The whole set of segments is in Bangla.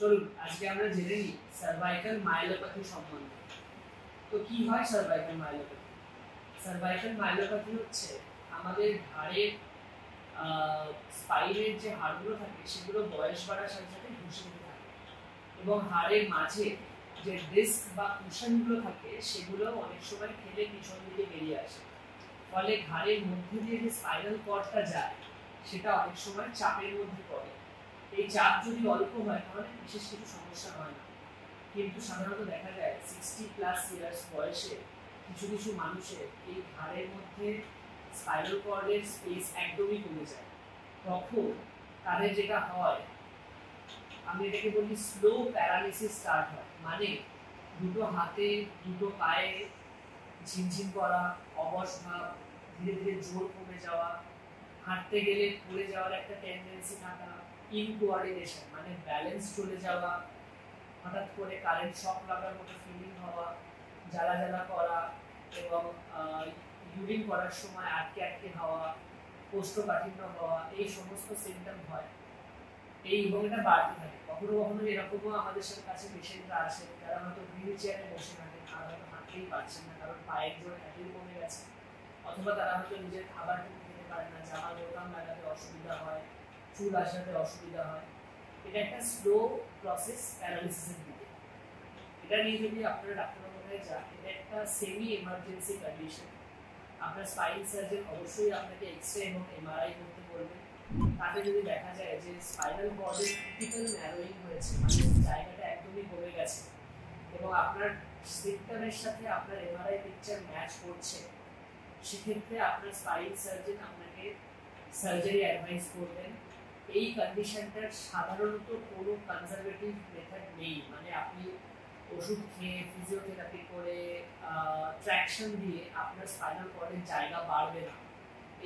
চলুন আজকে আমরা জেনে নিই সার্ভাইকাল মায়োলোপ্যাথি সম্বন্ধে। তো কি হয় সার্ভাইকাল মায়োলোপ্যাথি? সার্ভাইকাল মায়োলোপ্যাথি হচ্ছে আমাদের ঘাড়ের স্পাইনের যে হাড়গুলো থাকে সেগুলো বয়স বাড়ার সাথে সাথে ঘুষে যেতে থাকে এবং হাড়ের মাঝে যে ডিস্ক বা কুশনগুলো থাকে সেগুলো অনেক সময় খেলে পিছন দিকে বেরিয়ে আসে। ফলে ঘাড়ের মধ্যে দিয়ে যে স্পাইনাল কর্ডটা যায় সেটা অনেক সময় চাপের মধ্যে পড়ে। এই চাপ যদি অল্প হয় তাহলে বিশেষ কিছু সমস্যা হয় না, কিন্তু সাধারণত দেখা যায় 60+ ইয়ার্স বয়সে কিছু কিছু মানুষের এই ঘাড়ের মধ্যে স্পাইনাল কর্ডের স্পেস একদমই কমে যায়। তখন তাদের যেটা হয়, আমি এটাকে বলি স্লো প্যারালিসিস স্টার্ট হয়। মানে দুটো হাতে দুটো পায়ে ঝিমঝিম করা, অবশ ভাব, ধীরে ধীরে জোর কমে যাওয়া, হাঁটতে গেলে পড়ে যাওয়ার একটা টেন্ডেন্সি থাকা, ইনকোঅর্ডিনেশন মানে ব্যালেন্স চলে যাওয়া, হঠাৎ করে কারেন্ট শক লাগার মতো ফিলিং হওয়া, জ্বালা জ্বালা করা এবং ইউরিন করার সময় আটকে আটকে হওয়া, কোষ্ঠকাঠিন্য হওয়া, এই সমস্ত সিমটম হয়। এবং এটা বাড়তে থাকে। কখনো কখনো এরকমও আমাদের সাথে কাছে পেশেন্টরা আসে যারা হয়তো হুইল চেয়ারে বসে থাকেন আর হয়তো হাঁটতেই পারছেন না কারণ পায়ের জোর এতই কমে গেছে, অথবা তারা হয়তো নিজের খাবারটুকু খেতে পারে না, জামার বোতাম লাগাতে অসুবিধা হয়, চুল আসাতে অসুবিধা হয়। এটা একটা স্লো প্রসেস প্যারালিসিসের দিকে। এটা নিয়ে যদি আপনারা ডাক্তারবাবুদের যান, এটা একটা সেমি এমার্জেন্সি কন্ডিশন। আপনার স্পাইন সার্জন অবশ্যই আপনাকে এক্সরে এবং এমআরআই করতে বলবে। তাতে যদি দেখা যায় যে স্পাইনাল কর্ডের ক্রিটিক্যাল ন্যারোয়িং হয়েছে, মানে জায়গাটা একদমই কমে গেছে এবং আপনার সিমটমের সাথে আপনার এমআরআই পিকচার ম্যাচ করছে, সেক্ষেত্রে আপনার স্পাইন সার্জন আপনাকে সার্জারি অ্যাডভাইস করবেন। এই কন্ডিশনটার সাধারণত কোনো কনজারভেটিভ মেথড নেই, মানে আপনি ওষুধ খেয়ে ফিজিওথেরাপি করে ট্র্যাকশন দিয়ে আপনার স্পাইনাল কর্ডের জায়গা বাড়বে না।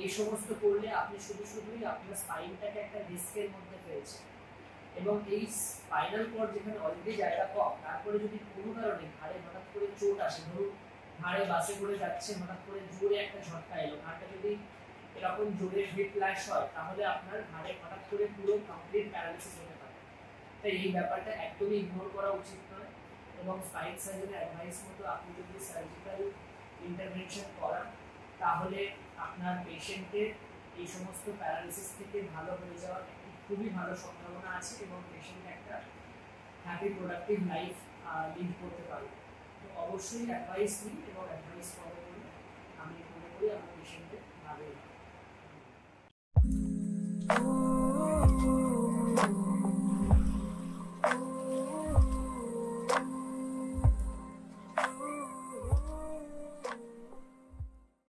এই সমস্ত করলে আপনি শুধুই আপনার স্পাইনটাকে একটা রিস্কের মধ্যে ফেলছেন এবং এই স্পাইনাল কর্ড যেখানে অলরেডি জায়গা কম, তারপরে যদি কোনো কারণে ঘাড়ে হঠাৎ করে চোট আসে, ধরুন ঘাড়ে বাসে করে যাচ্ছে, হঠাৎ করে জোরে একটা ঝটকা এলো, ঘাড়টা যদি এরকম জোরে হুইপ্ল্যাশ হয় তাহলে আপনার ঘাড়ে হঠাৎ করে পুরো কমপ্লিট প্যারালিসিস হতে পারে। তাই এই ব্যাপারটা একদমই ইগনোর করা উচিত নয় এবং স্পাইন সার্জনের অ্যাডভাইস মতো আপনি যদি সার্জিক্যাল ইন্টারভেনশন করান তাহলে আপনার পেশেন্টের এই সমস্ত প্যারালিসিস থেকে ভালো হয়ে যাওয়ার একটি খুবই ভালো সম্ভাবনা আছে এবং পেশেন্ট একটা হ্যাপি প্রোডাক্টিভ লাইফ লিড করতে পারবে। তো অবশ্যই অ্যাডভাইস নিই এবং অ্যাডভাইস ফলো করলে আমি মনে করি আমার পেশেন্টের ভালো হবে।